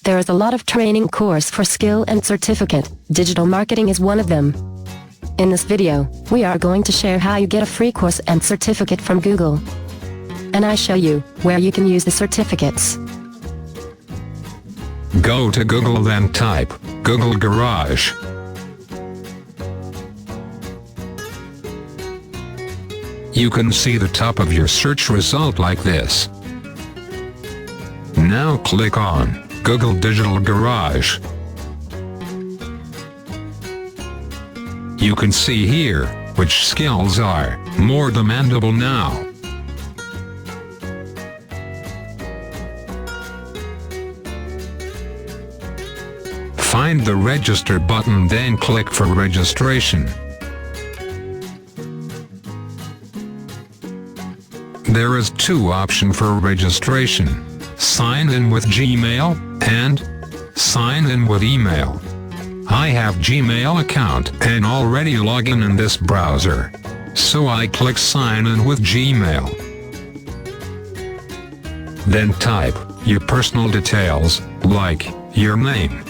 There is a lot of training course for skill and certificate. Digital marketing is one of them. In this video, we are going to share how you get a free course and certificate from Google. And I show you where you can use the certificates. Go to Google, then type Google Garage. You can see the top of your search result like this. Now click on Google Digital Garage. You can see here which skills are more demandable now. Find the register button, then click for registration. There is two options for registration: sign in with Gmail and sign in with email. I have Gmail account and already log in this browser, so I click sign in with Gmail. Then type your personal details, like your name.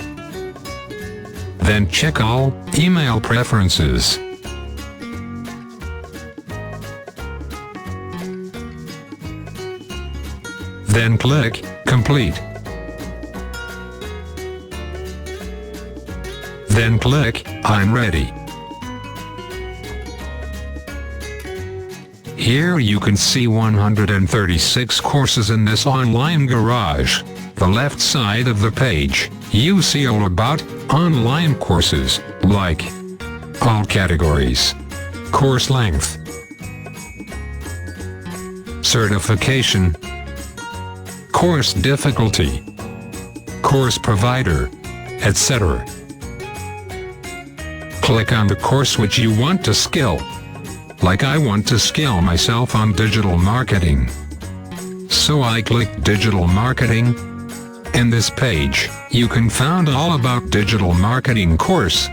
Then check all email preferences. Then click Complete. Then click I'm ready. Here you can see 136 courses in this online garage. The left side of the page, you see all about online courses, like all categories, course length, certification, course difficulty, course provider, etc. Click on the course which you want to skill. Like I want to skill myself on digital marketing, so I click digital marketing. In this page, you can find all about digital marketing course.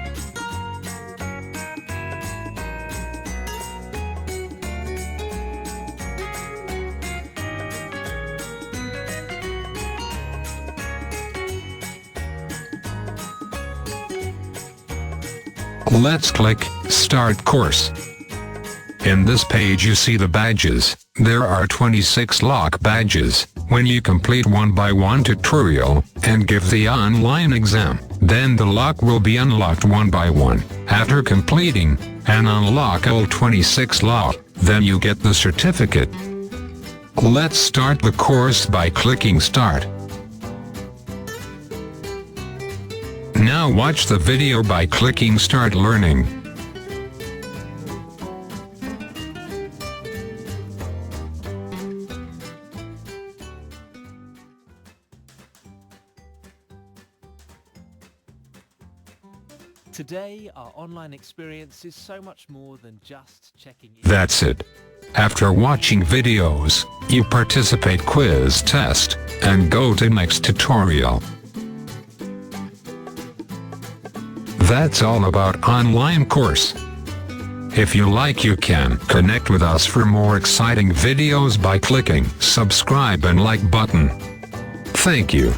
Let's click Start Course. In this page you see the badges. There are 26 lock badges. When you complete one-by-one tutorial and give the online exam, then the lock will be unlocked one by one. After completing and unlock all 26 lock, then you get the certificate. Let's start the course by clicking Start. Now watch the video by clicking Start Learning. Today, our online experience is so much more than just checking in. That's it. After watching videos, you participate quiz test, and go to next tutorial. That's all about online course. If you like, you can connect with us for more exciting videos by clicking subscribe and like button. Thank you.